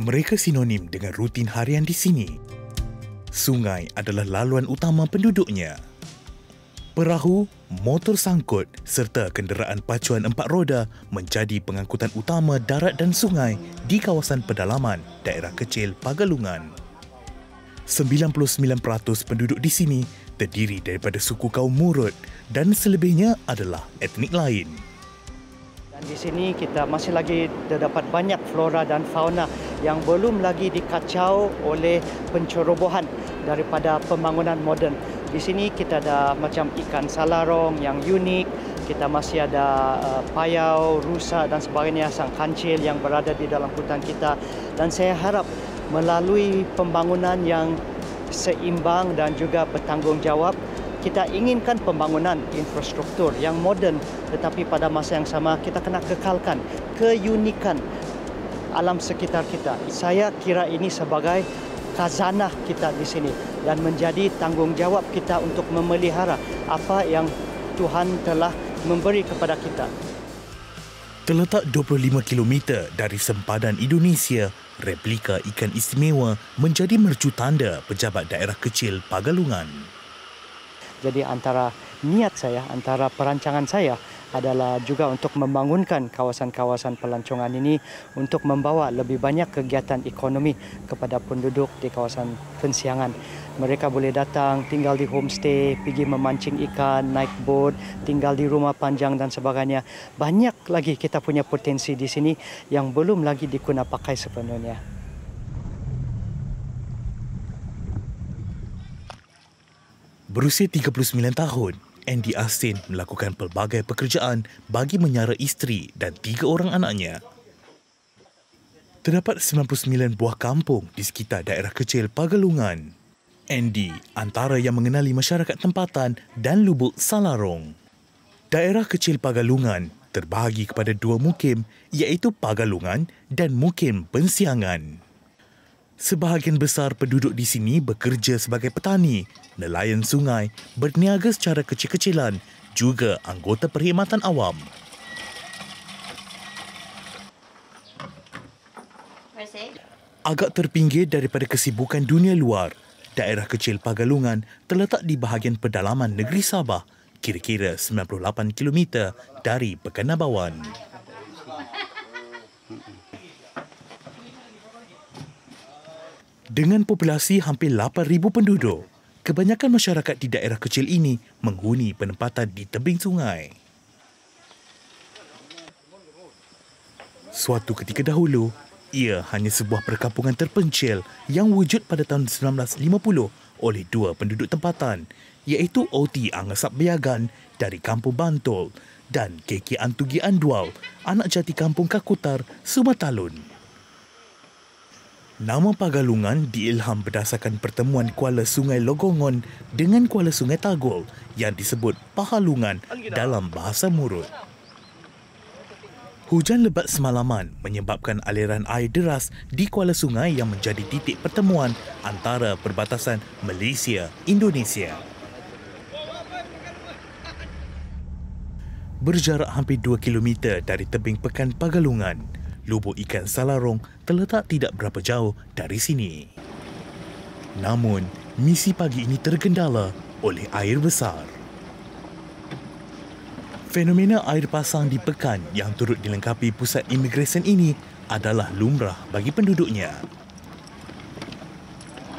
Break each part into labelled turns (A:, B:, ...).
A: Mereka sinonim dengan rutin harian di sini. Sungai adalah laluan utama penduduknya. Perahu, motor sangkut serta kenderaan pacuan 4 roda menjadi pengangkutan utama darat dan sungai di kawasan pedalaman daerah kecil Pagalungan. 99% penduduk di sini terdiri daripada suku kaum Murut dan selebihnya adalah etnik lain.
B: Dan di sini kita masih lagi terdapat banyak flora dan fauna yang belum lagi dikacau oleh pencerobohan daripada pembangunan moden. Di sini kita ada macam ikan salarong yang unik, kita masih ada payau, rusa dan sebagainya, sang kancil yang berada di dalam hutan kita. Dan saya harap melalui pembangunan yang seimbang dan juga bertanggungjawab, kita inginkan pembangunan infrastruktur yang moden, tetapi pada masa yang sama kita kena kekalkan keunikan alam sekitar kita. Saya kira ini sebagai khazanah kita di sini dan menjadi tanggungjawab kita untuk memelihara apa yang Tuhan telah memberi kepada kita.
A: Terletak 25 km dari sempadan Indonesia, replika ikan istimewa menjadi mercu tanda pejabat daerah kecil Pagalungan.
B: Jadi antara niat saya, antara perancangan saya adalah juga untuk membangunkan kawasan-kawasan pelancongan ini untuk membawa lebih banyak kegiatan ekonomi kepada penduduk di kawasan Pensiangan. Mereka boleh datang, tinggal di homestay, pergi memancing ikan, naik boat, tinggal di rumah panjang dan sebagainya. Banyak lagi kita punya potensi di sini yang belum lagi diguna pakai sepenuhnya.
A: Berusia 39 tahun, Andy Astin melakukan pelbagai pekerjaan bagi menyara isteri dan 3 orang anaknya. Terdapat 99 buah kampung di sekitar daerah kecil Pagalungan. Andy antara yang mengenali masyarakat tempatan dan lubuk Salarong. Daerah kecil Pagalungan terbahagi kepada 2 mukim, iaitu Pagalungan dan mukim Pensiangan. Sebahagian besar penduduk di sini bekerja sebagai petani, nelayan sungai, berniaga secara kecil-kecilan, juga anggota perkhidmatan awam. Agak terpinggir daripada kesibukan dunia luar, daerah kecil Pagalungan terletak di bahagian pedalaman negeri Sabah, kira-kira 98 km dari Pekanbaruan. Dengan populasi hampir 8,000 penduduk, kebanyakan masyarakat di daerah kecil ini menghuni penempatan di tebing sungai. Suatu ketika dahulu, ia hanya sebuah perkampungan terpencil yang wujud pada tahun 1950 oleh 2 penduduk tempatan, iaitu Oti Angasap Biagan dari Kampung Bantul dan Keki Antugi Andual, anak jati Kampung Kakutar, Sumatalun. Nama Pagalungan diilham berdasarkan pertemuan kuala Sungai Logongon dengan kuala Sungai Tagol yang disebut Pahalungan dalam bahasa Murut. Hujan lebat semalaman menyebabkan aliran air deras di kuala sungai yang menjadi titik pertemuan antara perbatasan Malaysia-Indonesia. Berjarak hampir 2 km dari tebing pekan Pagalungan, lubuk ikan Salarong terletak tidak berapa jauh dari sini. Namun, misi pagi ini tergendala oleh air besar. Fenomena air pasang di pekan yang turut dilengkapi pusat imigresen ini adalah lumrah bagi penduduknya.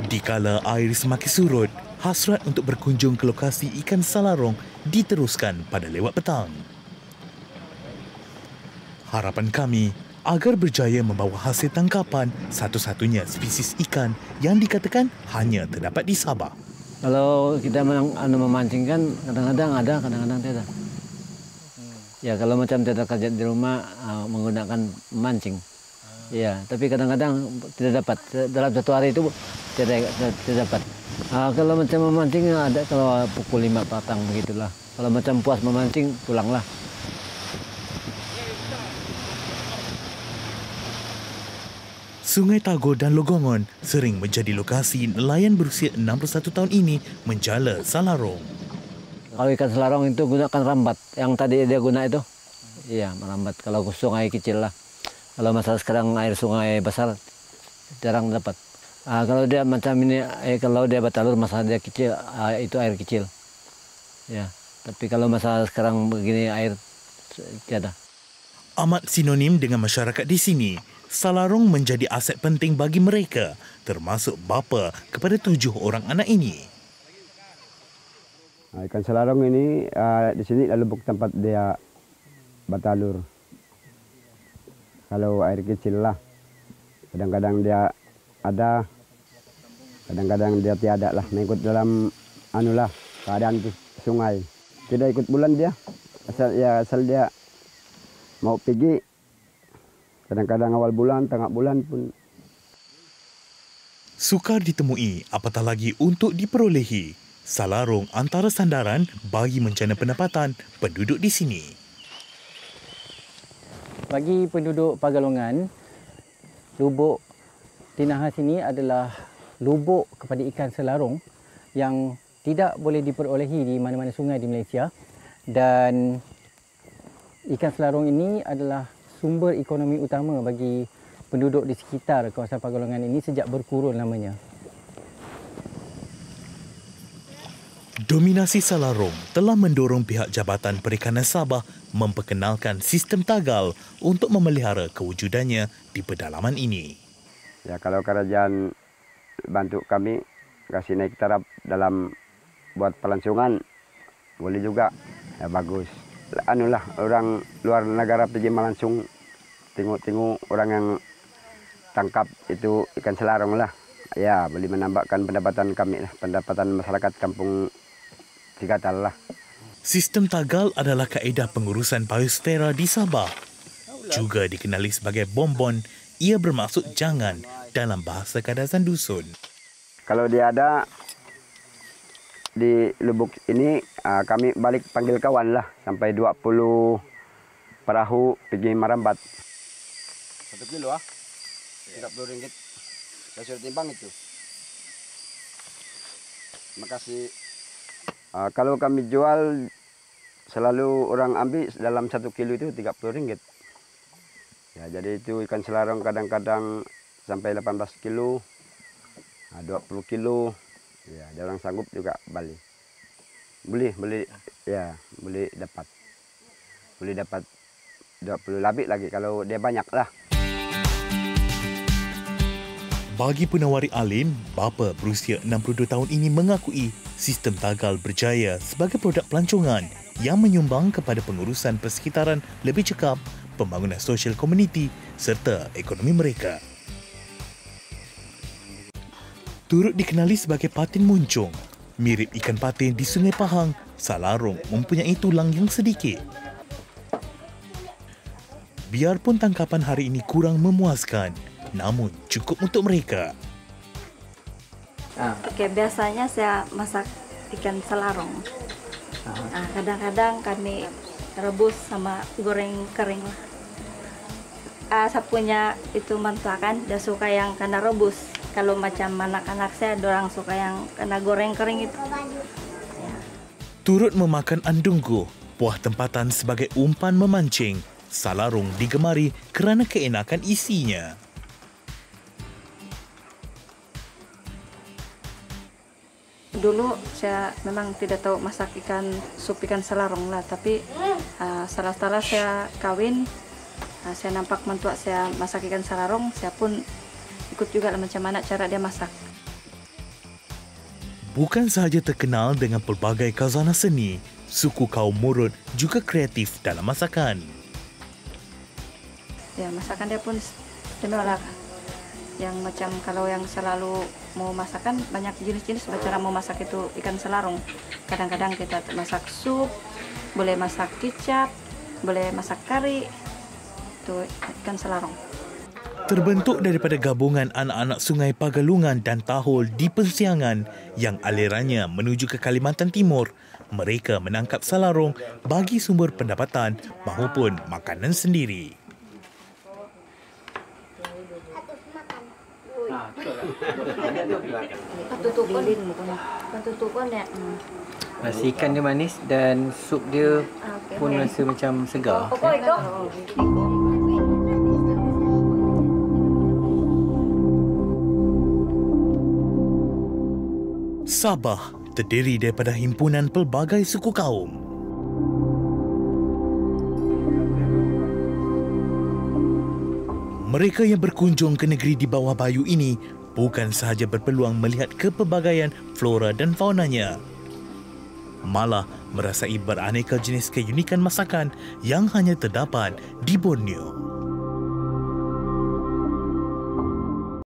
A: Dikala air semakin surut, hasrat untuk berkunjung ke lokasi ikan Salarong diteruskan pada lewat petang. Harapan kami agar berjaya membawa hasil tangkapan satu-satunya spesies ikan yang dikatakan hanya terdapat di Sabah.
C: Kalau kita memancing kan kadang-kadang ada, kadang-kadang tidak. Ya kalau macam tidak kerja di rumah menggunakan mancing. Ya, tapi kadang-kadang tidak dapat. Dalam satu hari itu tidak dapat. Kalau macam memancing ada kalau pukul 5 petang begitulah. Kalau macam puas memancing pulanglah.
A: Sungai Tagol dan Logongon sering menjadi lokasi nelayan berusia 61 tahun ini menjala Salarong.
C: Kalau ikan Salarong itu gunakan rambat. Yang tadi dia guna itu, iya merambat. Kalau sungai kecil lah. Kalau masalah sekarang air sungai besar, jarang dapat. Kalau dia macam ini, kalau dia batalur masa dia kecil, itu air kecil. Ya, tapi kalau masa sekarang begini air tiada.
A: Amat sinonim dengan masyarakat di sini, Salarong menjadi aset penting bagi mereka, termasuk bapa kepada 7 orang anak ini.
D: Ikan Salarong ini di sini lubuk tempat dia batalur. Kalau air kecil lah, kadang-kadang dia ada, kadang-kadang dia tiada lah, mengikut dalam keadaan sungai. Tidak ikut bulan dia, asal dia mau pergi. Kadang-kadang awal bulan, tengah bulan pun.
A: Sukar ditemui, apatah lagi untuk diperolehi. Salarong antara sandaran bagi mencana pendapatan penduduk di sini.
E: Bagi penduduk Pagalongan, lubuk Tinaha sini adalah lubuk kepada ikan Salarong yang tidak boleh diperolehi di mana-mana sungai di Malaysia. Dan ikan Salarong ini adalah sumber ekonomi utama bagi penduduk di sekitar kawasan Pagalongan ini sejak berkurun lamanya.
A: Dominasi Salarong telah mendorong pihak Jabatan Perikanan Sabah memperkenalkan sistem tagal untuk memelihara kewujudannya di pedalaman ini.
D: Ya, kalau kerajaan bantu kami kasih naik taraf dalam buat pelancongan, boleh juga. Ya, bagus. Orang luar negara pergi melancong, tengok-tengok orang yang tangkap itu ikan Salarong lah. Ya, boleh menambahkan pendapatan kami lah, pendapatan masyarakat kampung Cigatal lah.
A: Sistem tagal adalah kaedah pengurusan biosfera di Sabah. Juga dikenali sebagai bombon, ia bermaksud jangan dalam bahasa Kadazan Dusun.
D: Kalau dia ada di lubuk ini, kami balik panggil kawan lah. Sampai 20 perahu pergi merambat. 1 kilo RM30. Saya sudah timbang itu. Terima kasih. Kalau kami jual, selalu orang ambil dalam 1 kilo itu RM30. Ya, jadi itu ikan Salarong kadang-kadang sampai 18 kilo, 20 kilo. Ya, ada orang sanggup juga balik. Boleh dapat. Boleh dapat 20 lebih lagi kalau dia banyak lah.
A: Bagi penawari alim, bapa berusia 62 tahun ini mengakui sistem tagal berjaya sebagai produk pelancongan yang menyumbang kepada pengurusan persekitaran lebih cekap, pembangunan sosial komuniti serta ekonomi mereka. Turut dikenali sebagai patin muncung, mirip ikan patin di Sungai Pahang, Salarong mempunyai tulang yang sedikit. Biarpun tangkapan hari ini kurang memuaskan, namun cukup untuk mereka.
F: Oke, biasanya saya masak ikan Salarong. Kadang-kadang kami rebus sama goreng kering lah. Saya punya itu mentua kan, dia suka yang kena rebus. Kalau macam anak-anak saya, dorang suka yang kena goreng kering itu. Ya.
A: Turut memakan andunggu, buah tempatan sebagai umpan memancing, Salarong digemari kerana keenakan isinya.
F: Dulu saya memang tidak tahu masak sup ikan Salarong lah, tapi setelah saya kawin, saya nampak mentua saya masak ikan Salarong, saya pun ikut juga lah macam mana cara dia masak.
A: Bukan sahaja terkenal dengan pelbagai khazanah seni, suku kaum Murut juga kreatif dalam masakan.
F: Ya, masakan dia pun istimewa lah. Yang macam kalau yang selalu mau masakan banyak jenis-jenis cara mau masak itu ikan Salarong. Kadang-kadang kita masak sup, boleh masak kicap, boleh masak kari, itu ikan Salarong.
A: Terbentuk daripada gabungan anak-anak Sungai Pagalungan dan Tahol di Persiangan yang alirannya menuju ke Kalimantan Timur, mereka menangkap Salarong bagi sumber pendapatan maupun makanan sendiri.
F: Tutupan ya.
E: Nasi ikan dia manis dan sup dia pun rasa macam segar.
A: Sabah terdiri daripada himpunan pelbagai suku kaum. Mereka yang berkunjung ke negeri di bawah bayu ini bukan sahaja berpeluang melihat kepelbagaian flora dan faunanya, malah merasai beraneka jenis keunikan masakan yang hanya terdapat di Borneo.